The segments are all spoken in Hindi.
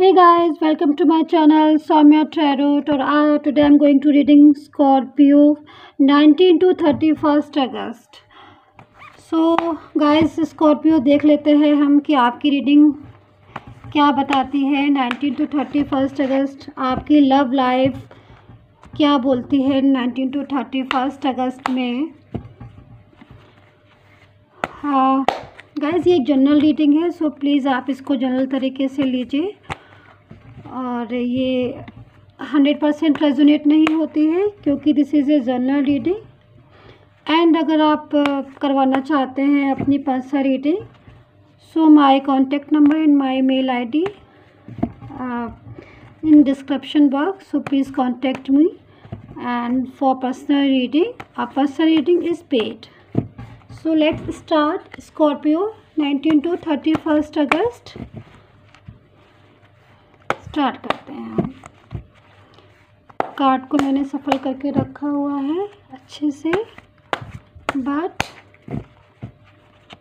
Hey guys, welcome to my channel Soumya Tarot और today I'm going to reading Scorpio 19 to 31st August. So guys, Scorpio देख लेते हैं हम कि आपकी रीडिंग क्या बताती है 19 to 31st अगस्त। आपकी लव लाइफ क्या बोलती है 19 to 31st अगस्त में। हाँ गाइस, ये एक जनरल रीडिंग है, सो प्लीज़ आप इसको जनरल तरीके से लीजिए और ये 100% रेजोनेट नहीं होती है क्योंकि this is a general reading. And अगर आप करवाना चाहते हैं अपनी personal reading, so my contact number and my mail ID in description box, so please contact me and for personal reading personal reading is paid. So let's start Scorpio 19 to 31st अगस्त। स्टार्ट करते हैं हम। कार्ड को मैंने सफल करके रखा हुआ है अच्छे से, बट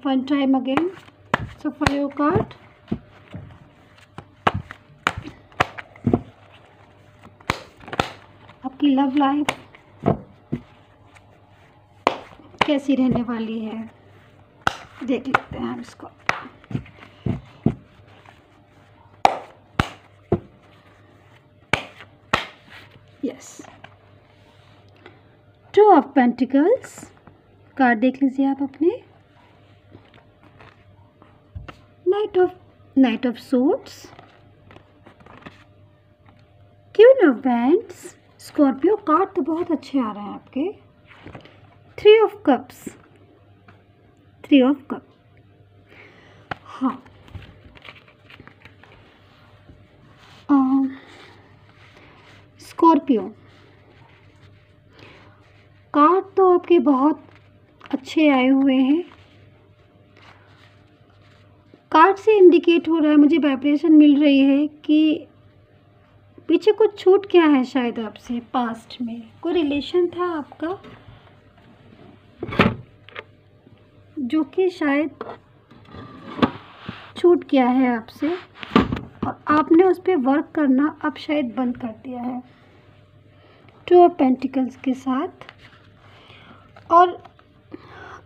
वन टाइम अगेन सफल योर कार्ड। आपकी लव लाइफ कैसी रहने वाली है देख लेते हैं हम इसको। यस, 2 ऑफ पेंटिकल्स कार्ड देख लीजिए आप अपने। Night of swords, queen of wands. Scorpio card तो बहुत अच्छे आ रहे हैं आपके। 3 ऑफ कप्स, 3 ऑफ कप। हाँ, स्कॉर्पियो कार्ड तो आपके बहुत अच्छे आए हुए हैं। कार्ड से इंडिकेट हो रहा है, मुझे वाइब्रेशन मिल रही है कि पीछे कुछ छूट गया है शायद आपसे। पास्ट में कोई रिलेशन था आपका जो कि शायद छूट गया है आपसे और आपने उस पर वर्क करना अब शायद बंद कर दिया है 2 ऑफ पेंटिकल्स के साथ। और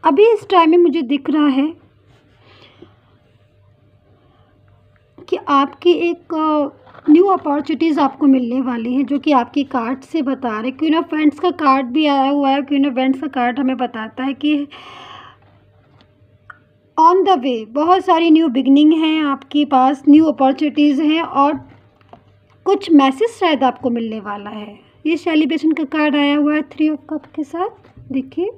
अभी इस टाइम में मुझे दिख रहा है कि आपकी एक न्यू अपॉर्चुनिटीज़ आपको मिलने वाली हैं, जो कि आपकी कार्ड से बता रहे। क्वीन ऑफ वैंड्स का कार्ड भी आया हुआ है। क्वीन ऑफ वैंड्स का कार्ड हमें बताता है कि ऑन द वे बहुत सारी न्यू बिगनिंग हैं आपके पास, न्यू अपॉर्चुनिटीज़ हैं और कुछ मैसेज शायद आपको मिलने वाला है। ये सेलिब्रेशन का कार्ड आया हुआ है 3 ऑफ कप के साथ। देखिए,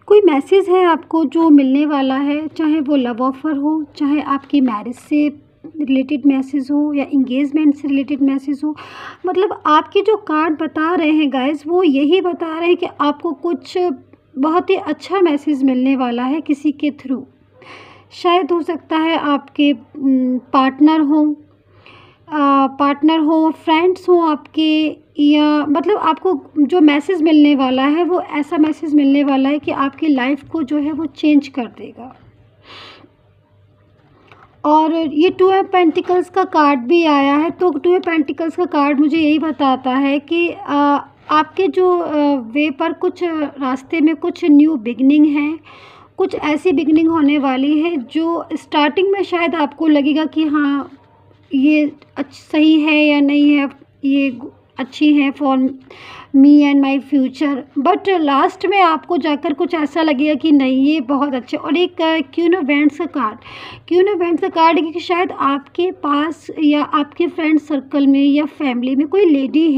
कोई मैसेज है आपको जो मिलने वाला है, चाहे वो लव ऑफर हो, चाहे आपकी मैरिज से रिलेटेड मैसेज हो या इंगेजमेंट से रिलेटेड मैसेज हो। मतलब आपके जो कार्ड बता रहे हैं गाइस, वो यही बता रहे हैं कि आपको कुछ बहुत ही अच्छा मैसेज मिलने वाला है किसी के थ्रू। शायद हो सकता है आपके पार्टनर हो, फ्रेंड्स हो आपके, या मतलब आपको जो मैसेज मिलने वाला है वो ऐसा मैसेज मिलने वाला है कि आपकी लाइफ को जो है वो चेंज कर देगा। और ये 2 ऑफ पेंटिकल्स का कार्ड भी आया है, तो 2 ऑफ पेंटिकल्स का कार्ड मुझे यही बताता है कि आपके जो वे पर कुछ रास्ते में कुछ न्यू बिगनिंग है, कुछ ऐसी बिगनिंग होने वाली है जो स्टार्टिंग में शायद आपको लगेगा कि हाँ ये सही है या नहीं है, ये अच्छी है for me and my future, but last में आपको जाकर कुछ ऐसा लगेगा कि नहीं ये बहुत अच्छे। और एक क्वीन ऑफ वैंड्स का कार्ड, क्वीन ऑफ वैंड्स का कार्ड कि शायद आपके पास या आपके फ्रेंड सर्कल में या फैमिली में कोई लेडी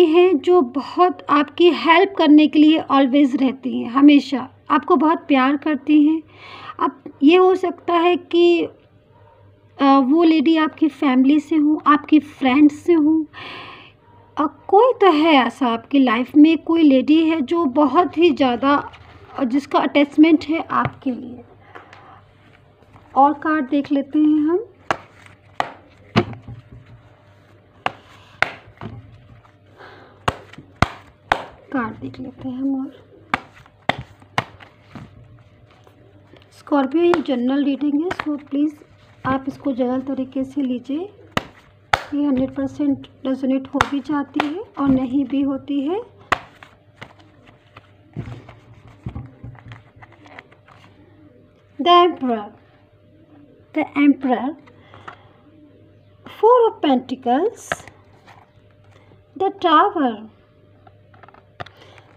है जो बहुत आपकी हेल्प करने के लिए ऑलवेज़ रहती हैं, हमेशा आपको बहुत प्यार करती हैं। अब ये हो सकता है कि वो लेडी आपकी फैमिली से हो, आपकी फ्रेंड्स से हो, कोई तो है ऐसा आपकी लाइफ में, कोई लेडी है जो बहुत ही ज़्यादा जिसका अटैचमेंट है आपके लिए। और कार्ड देख लेते हैं हम। कार्ड देख लेते हैं हम। और स्कॉर्पियो ये जनरल रीडिंग है, सो प्लीज़ आप इसको जनरल तरीके से लीजिए। ये 100% रेजोनेट हो भी जाती है और नहीं भी होती है। The emperor, 4 of Pentacles, the Tower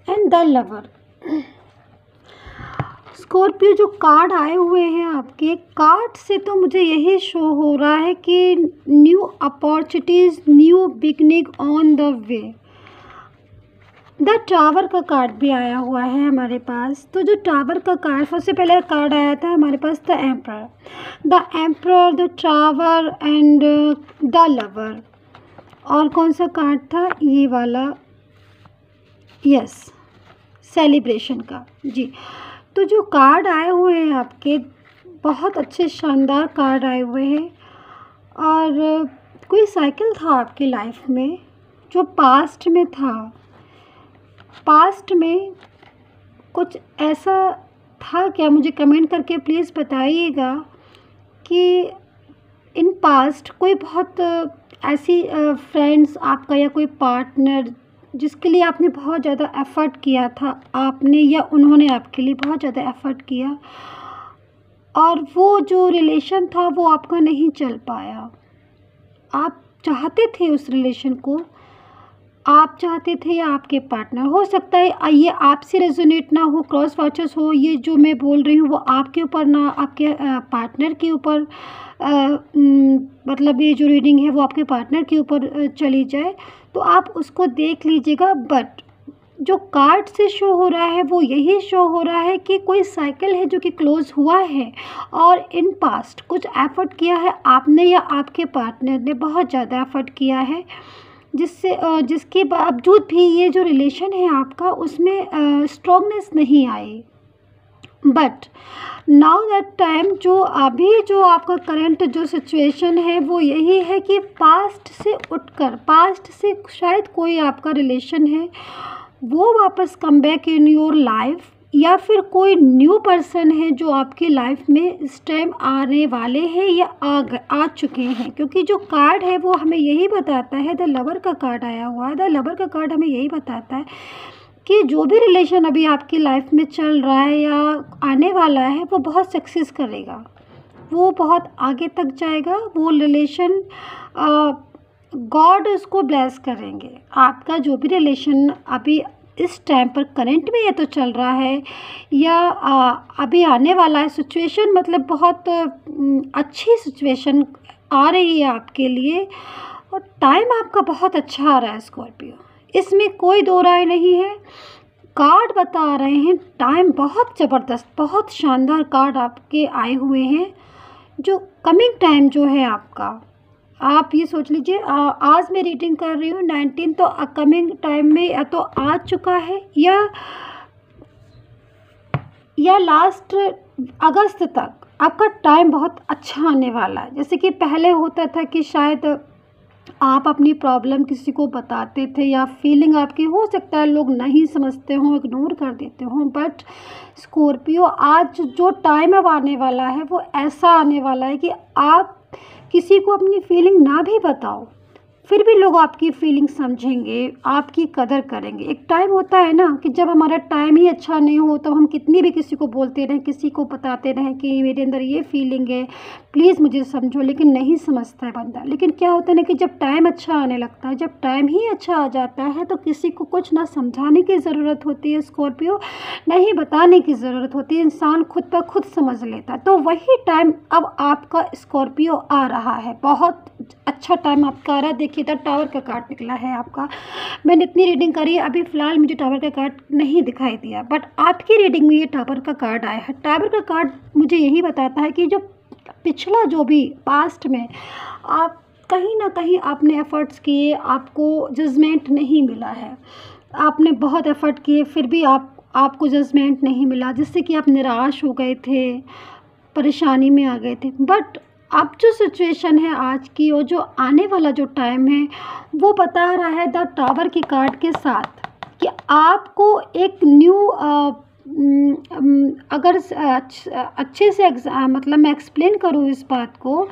and the lover. Scorpio जो कार्ड आए हुए हैं आपके कार्ड से तो मुझे यही शो हो रहा है कि new opportunities, new beginning on the way. The tower का कार्ड भी आया हुआ है हमारे पास। तो जो टावर का कार्ड, सबसे पहले कार्ड आया था हमारे पास the emperor, the tower and the lover. और कौन सा कार्ड था? ये वाला, यस, सेलिब्रेशन का। जी, तो जो कार्ड आए हुए हैं आपके, बहुत अच्छे शानदार कार्ड आए हुए हैं। और कोई साइकिल था आपकी लाइफ में जो पास्ट में था, पास्ट में कुछ ऐसा था क्या? मुझे कमेंट करके प्लीज़ बताइएगा कि इन पास्ट कोई बहुत ऐसी फ्रेंड्स आपका या कोई पार्टनर जिसके लिए आपने बहुत ज़्यादा एफ़र्ट किया था, आपने या उन्होंने आपके लिए बहुत ज़्यादा एफ़र्ट किया, और वो जो रिलेशन था वो आपका नहीं चल पाया। आप चाहते थे उस रिलेशन को, आप चाहते थे या आपके पार्टनर, हो सकता है ये आपसे रेजोनेट ना हो, क्रॉस वॉचर्स हो, ये जो मैं बोल रही हूँ वो आपके ऊपर ना आपके पार्टनर के ऊपर, मतलब ये जो रीडिंग है वो आपके पार्टनर के ऊपर चली जाए, तो आप उसको देख लीजिएगा। बट जो कार्ड से शो हो रहा है वो यही शो हो रहा है कि कोई साइकिल है जो कि क्लोज़ हुआ है, और इन पास्ट कुछ एफ़र्ट किया है आपने या आपके पार्टनर ने, बहुत ज़्यादा एफ़र्ट किया है, जिसके बावजूद भी ये जो रिलेशन है आपका उसमें स्ट्रॉन्गनेस नहीं आई। बट नाउ दैट टाइम, जो अभी जो आपका करंट जो सिचुएशन है वो यही है कि पास्ट से उठकर, पास्ट से शायद कोई आपका रिलेशन है वो वापस come back in your life, या फिर कोई न्यू पर्सन है जो आपकी लाइफ में इस टाइम आने वाले हैं या आ चुके हैं। क्योंकि जो कार्ड है वो हमें यही बताता है, द लवर का कार्ड आया हुआ है, द लवर का कार्ड हमें यही बताता है कि जो भी रिलेशन अभी आपकी लाइफ में चल रहा है या आने वाला है वो बहुत सक्सेस करेगा, वो बहुत आगे तक जाएगा। वो रिलेशन गॉड उसको ब्लेस करेंगे। आपका जो भी रिलेशन अभी इस टाइम पर करंट में ये तो चल रहा है या अभी आने वाला है, सिचुएशन मतलब बहुत अच्छी सिचुएशन आ रही है आपके लिए, और टाइम आपका बहुत अच्छा आ रहा है स्कॉर्पियो, इसमें कोई दो राय नहीं है। कार्ड बता रहे हैं टाइम बहुत ज़बरदस्त, बहुत शानदार कार्ड आपके आए हुए हैं। जो कमिंग टाइम जो है आपका, आप ये सोच लीजिए, आज मैं रीडिंग कर रही हूँ 19, तो कमिंग टाइम में या तो आ चुका है या लास्ट अगस्त तक आपका टाइम बहुत अच्छा आने वाला है। जैसे कि पहले होता था कि शायद आप अपनी प्रॉब्लम किसी को बताते थे या फीलिंग आपकी, हो सकता है लोग नहीं समझते हों, इग्नोर कर देते हों, बट स्कॉर्पियो आज जो टाइम अब आने वाला है वो ऐसा आने वाला है कि आप किसी को अपनी फीलिंग ना भी बताओ, फिर भी लोग आपकी फीलिंग समझेंगे, आपकी कदर करेंगे। एक टाइम होता है ना कि जब हमारा टाइम ही अच्छा नहीं हो तो हम कितनी भी किसी को बोलते रहें, किसी को बताते रहें कि मेरे अंदर ये फीलिंग है, प्लीज़ मुझे समझो, लेकिन नहीं समझता है बंदा। लेकिन क्या होता है ना कि जब टाइम अच्छा आने लगता है, जब टाइम ही अच्छा आ जाता है, तो किसी को कुछ ना समझाने की ज़रूरत होती है स्कॉर्पियो, नहीं बताने की ज़रूरत होती है, इंसान खुद पर खुद समझ लेता है। तो वही टाइम अब आपका स्कॉर्पियो आ रहा है, बहुत अच्छा टाइम आपका आ रहा है। देखिए द टावर का कार्ड निकला है आपका। मैंने इतनी रीडिंग करी है, अभी फ़िलहाल मुझे टावर का कार्ड नहीं दिखाई दिया, बट आपकी रीडिंग में ये टावर का कार्ड आया है। टावर का कार्ड मुझे यही बताता है कि जो पिछला जो भी पास्ट में आप कहीं ना कहीं आपने एफ़र्ट्स किए, आपको जजमेंट नहीं मिला है, आपने बहुत एफ़र्ट किए फिर भी आपको जजमेंट नहीं मिला, जिससे कि आप निराश हो गए थे, परेशानी में आ गए थे। बट अब जो सिचुएशन है आज की और जो आने वाला जो टाइम है वो बता रहा है द टावर की कार्ड के साथ कि आपको एक न्यू अगर अच्छे से मतलब मैं एक्सप्लेन करूँ इस बात को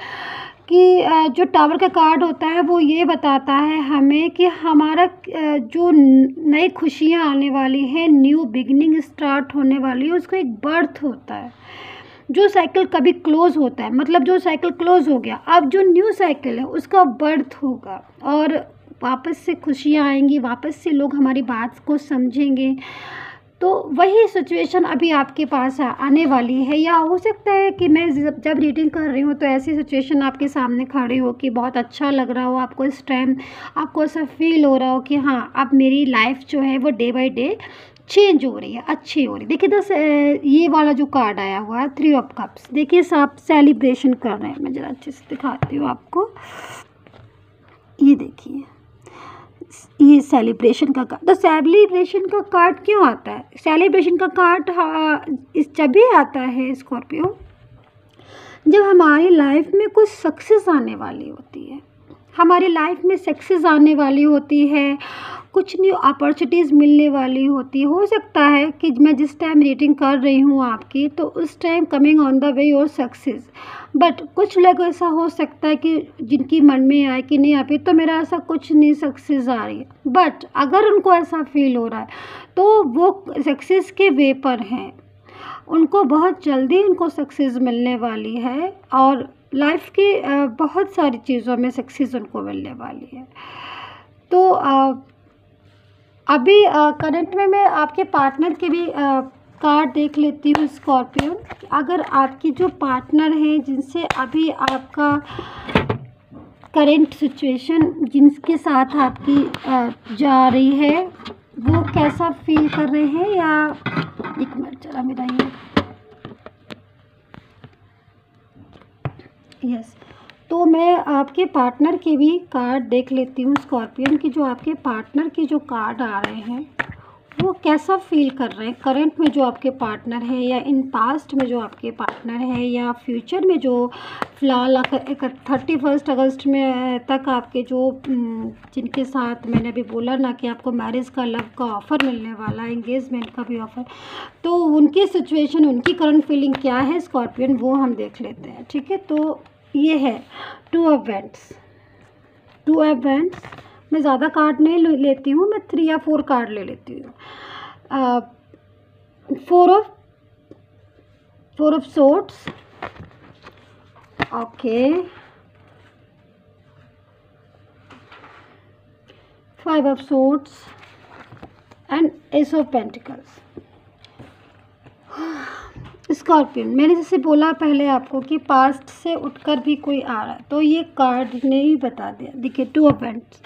कि जो टावर का कार्ड होता है वो ये बताता है हमें कि हमारा जो नई खुशियाँ आने वाली हैं, न्यू बिगिनिंग स्टार्ट होने वाली है, उसका एक बर्थ होता है। जो साइकिल कभी क्लोज होता है, मतलब जो साइकिल क्लोज हो गया, अब जो न्यू साइकिल है उसका बर्थ होगा और वापस से खुशियाँ आएंगी, वापस से लोग हमारी बात को समझेंगे। तो वही सिचुएशन अभी आपके पास आने वाली है, या हो सकता है कि मैं जब रीडिंग कर रही हूँ तो ऐसी सिचुएशन आपके सामने खड़ी हो कि बहुत अच्छा लग रहा हो आपको, इस टाइम आपको ऐसा फील हो रहा हो कि हाँ, अब मेरी लाइफ जो है वो डे बाय डे चेंज हो रही है, अच्छी हो रही है। देखिए ये वाला जो कार्ड आया हुआ है 3 ऑफ कप्स, देखिए आप सेलिब्रेशन कर रहे हैं। मैं ज़रा अच्छे से दिखाती हूँ आपको, ये देखिए, ये सेलिब्रेशन का कार्ड। तो सेलिब्रेशन का कार्ड क्यों आता है? सेलिब्रेशन का कार्ड इस जब भी आता है स्कॉर्पियो, जब हमारी लाइफ में कुछ सक्सेस आने वाली होती है, हमारी लाइफ में सक्सेस आने वाली होती है, कुछ न्यू अपॉर्चुनिटीज़ मिलने वाली होती है। हो सकता है कि मैं जिस टाइम रीडिंग कर रही हूँ आपकी, तो उस time coming on the way your success, but कुछ लोग ऐसा हो सकता है कि जिनकी मन में आए कि नहीं अभी तो मेरा ऐसा कुछ नहीं सक्सेस आ रही है, बट अगर उनको ऐसा फील हो रहा है तो वो सक्सेस के वे पर हैं, उनको बहुत जल्दी उनको सक्सेस मिलने वाली है और लाइफ की बहुत सारी चीज़ों में सक्सेस उनको मिलने वाली है। तो अभी करंट में मैं आपके पार्टनर के भी कार्ड देख लेती हूँ स्कॉर्पियो। अगर आपकी जो पार्टनर है जिनसे अभी आपका करंट सिचुएशन, जिनके साथ आपकी जा रही है, वो कैसा फील कर रहे हैं, या एक मिनट जरा मेरा ये यस, तो मैं आपके पार्टनर के भी कार्ड देख लेती हूँ स्कॉर्पियन की। जो आपके पार्टनर के जो कार्ड आ रहे हैं वो कैसा फील कर रहे हैं करंट में जो आपके पार्टनर है, या इन पास्ट में जो आपके पार्टनर है, या फ्यूचर में जो फ़िलहाल 31 अगस्त में तक आपके जो जिनके साथ मैंने अभी बोला ना कि आपको मैरिज का, लव का ऑफ़र मिलने वाला है, एंगेजमेंट का भी ऑफ़र, तो उनकी सिचुएशन, उनकी करंट फीलिंग क्या है स्कॉर्पियन, वो हम देख लेते हैं। ठीक है, तो ये है 2 ऑफ वैंड्स। 2 ऑफ वैंड्स, मैं ज़्यादा कार्ड नहीं लेती हूँ, मैं 3 या 4 कार्ड ले लेती हूँ। 4 of swords, okay, 5 of swords and S of pentacles. Scorpion, मैंने जैसे बोला पहले आपको कि पास्ट से उठकर भी कोई आ रहा है, तो ये कार्ड ने ही बता दिया। देखिए 2 ऑफ वैंड्स,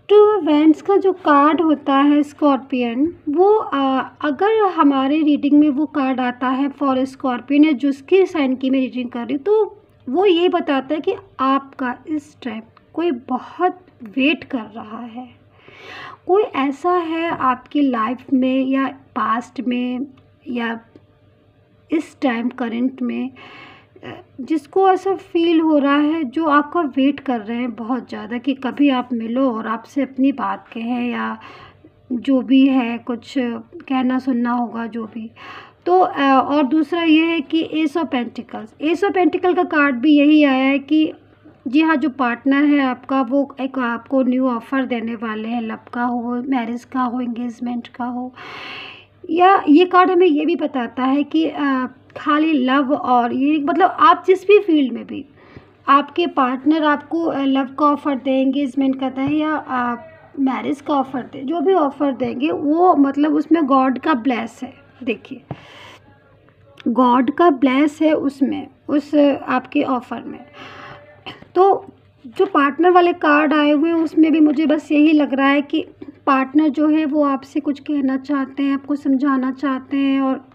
2 ऑफ वैंड्स का जो कार्ड होता है स्कॉर्पियन, वो अगर हमारे रीडिंग में वो कार्ड आता है फॉर स्कॉर्पियन, या जिसके साइन की मैं रीडिंग कर रही हूँ, तो वो ये बताता है कि आपका इस टाइम कोई बहुत वेट कर रहा है, कोई ऐसा है आपकी लाइफ में या पास्ट में या इस टाइम करंट में जिसको ऐसा फील हो रहा है, जो आपका वेट कर रहे हैं बहुत ज़्यादा कि कभी आप मिलो और आपसे अपनी बात कहें, या जो भी है कुछ कहना सुनना होगा जो भी। तो और दूसरा ये है कि S of pentacles, S of pentacle का कार्ड भी यही आया है कि जी हाँ, जो पार्टनर है आपका वो एक आपको न्यू ऑफ़र देने वाले हैं, लव का हो, मैरिज का हो, एंगेजमेंट का हो। या ये कार्ड हमें ये भी बताता है कि खाली लव, और ये मतलब आप जिस भी फील्ड में भी आपके पार्टनर आपको लव का ऑफ़र दें, एंगेजमेंट का दें, या मैरिज का ऑफ़र दें, जो भी ऑफ़र देंगे वो मतलब उसमें गॉड का ब्लेस है। देखिए गॉड का ब्लेस है उसमें, उस आपके ऑफ़र में। तो जो पार्टनर वाले कार्ड आए हुए हैं उसमें भी मुझे बस यही लग रहा है कि पार्टनर जो है वो आपसे कुछ कहना चाहते हैं, आपको समझाना चाहते हैं, और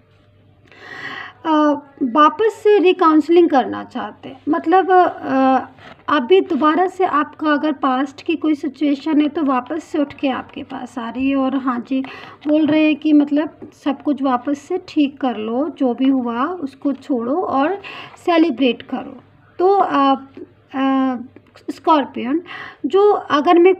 वापस से रिकाउंसलिंग करना चाहते हैं। मतलब अभी दोबारा से आपका अगर पास्ट की कोई सिचुएशन है तो वापस से उठ के आपके पास आ रही है, और हाँ जी बोल रहे हैं कि मतलब सब कुछ वापस से ठीक कर लो, जो भी हुआ उसको छोड़ो और सेलिब्रेट करो। तो स्कॉर्पियन, जो अगर मैं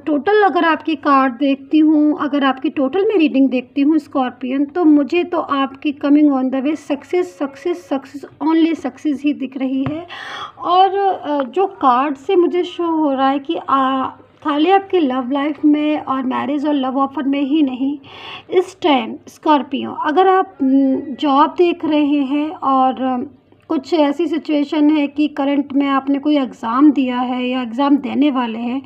टोटल अगर आपकी कार्ड देखती हूँ, अगर आपकी टोटल मैं रीडिंग देखती हूँ स्कॉर्पियन, तो मुझे तो आपकी coming on the way success success success only success ही दिख रही है। और जो कार्ड से मुझे शो हो रहा है कि खाली आपकी लव लाइफ में और मैरिज और लव ऑफर में ही नहीं, इस टाइम स्कॉर्पियो अगर आप जॉब देख रहे हैं और कुछ ऐसी सिचुएशन है कि करंट में आपने कोई एग्ज़ाम दिया है या एग्ज़ाम देने वाले हैं,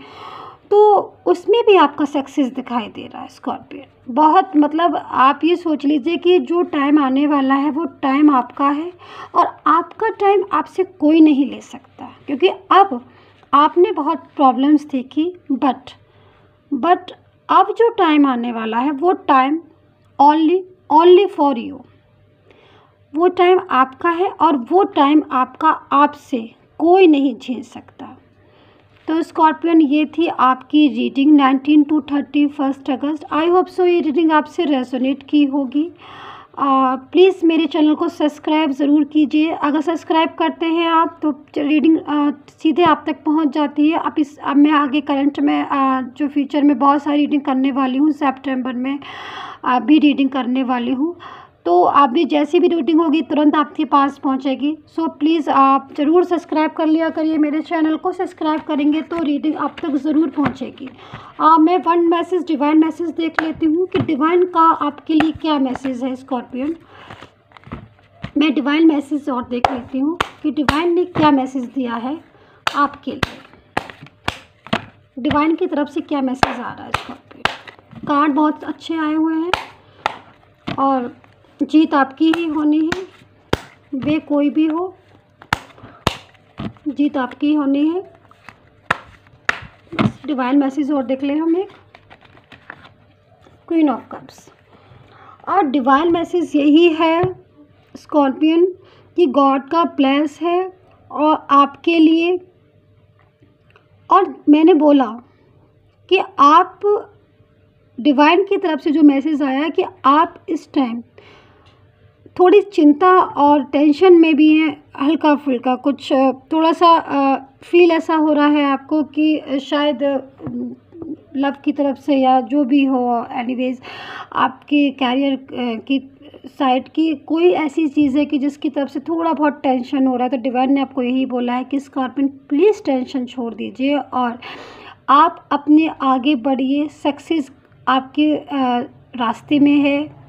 तो उसमें भी आपका सक्सेस दिखाई दे रहा है स्कॉर्पियन। बहुत मतलब आप ये सोच लीजिए कि जो टाइम आने वाला है वो टाइम आपका है और आपका टाइम आपसे कोई नहीं ले सकता, क्योंकि अब आपने बहुत प्रॉब्लम्स देखी, बट अब जो टाइम आने वाला है वो टाइम ओनली फॉर यू, वो टाइम आपका है और वो टाइम आपका आपसे कोई नहीं छीन सकता। तो स्कॉर्पियन ये थी आपकी reading 19 to 31 August. I hope so ये रीडिंग आपसे रेजोनेट की होगी। प्लीज़ मेरे चैनल को सब्सक्राइब ज़रूर कीजिए। अगर सब्सक्राइब करते हैं आप तो रीडिंग सीधे आप तक पहुंच जाती है। अब मैं आगे करंट में जो फ्यूचर में बहुत सारी रीडिंग करने वाली हूँ, सितंबर में भी रीडिंग करने वाली हूँ, तो आप भी जैसी भी रीडिंग होगी तुरंत आपके पास पहुंचेगी। सो प्लीज़ आप ज़रूर सब्सक्राइब कर लिया करिए, मेरे चैनल को सब्सक्राइब करेंगे तो रीडिंग आप तक ज़रूर पहुंचेगी। मैं वन मैसेज डिवाइन मैसेज देख लेती हूँ कि डिवाइन का आपके लिए क्या मैसेज है स्कॉर्पियन। मैं डिवाइन मैसेज और देख लेती हूँ कि डिवाइन ने क्या मैसेज दिया है आपके लिए, डिवाइन की तरफ से क्या मैसेज आ रहा है स्कॉर्पियन। कार्ड बहुत अच्छे आए हुए हैं और जीत आपकी ही होनी है, वे कोई भी हो, जीत आपकी ही होनी है। बस डिवाइन मैसेज और देख लें हम एक क्वीन ऑफ कप्स। और डिवाइन मैसेज यही है स्कॉर्पियन कि गॉड का ब्लेस है और आपके लिए। और मैंने बोला कि आप डिवाइन की तरफ से जो मैसेज आया है कि आप इस टाइम थोड़ी चिंता और टेंशन में भी हैं, हल्का फुल्का कुछ थोड़ा सा फील ऐसा हो रहा है आपको कि शायद लव की तरफ से या जो भी हो, एनीवेज आपके कैरियर की साइड की कोई ऐसी चीज़ है कि जिसकी तरफ से थोड़ा बहुत टेंशन हो रहा है। तो डिवाइन ने आपको यही बोला है कि स्कॉर्पियन प्लीज़ टेंशन छोड़ दीजिए और आप अपने आगे बढ़िए, सक्सेस आपके रास्ते में है।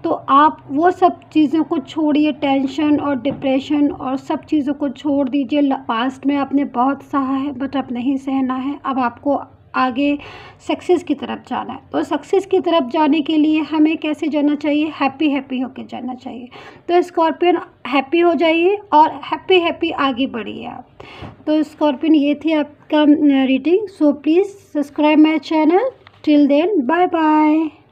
तो आप वो सब चीज़ों को छोड़िए, टेंशन और डिप्रेशन और सब चीज़ों को छोड़ दीजिए। पास्ट में आपने बहुत सहा है बट अब नहीं सहना है, अब आपको आगे सक्सेस की तरफ जाना है। तो सक्सेस की तरफ जाने के लिए हमें कैसे जाना चाहिए, हैप्पी होकर जाना चाहिए। तो स्कॉर्पियन हैप्पी हो जाइए और हैप्पी आगे बढ़िए आप। तो स्कॉर्पियन ये थी आपका reading. So please subscribe my channel. Till then bye bye.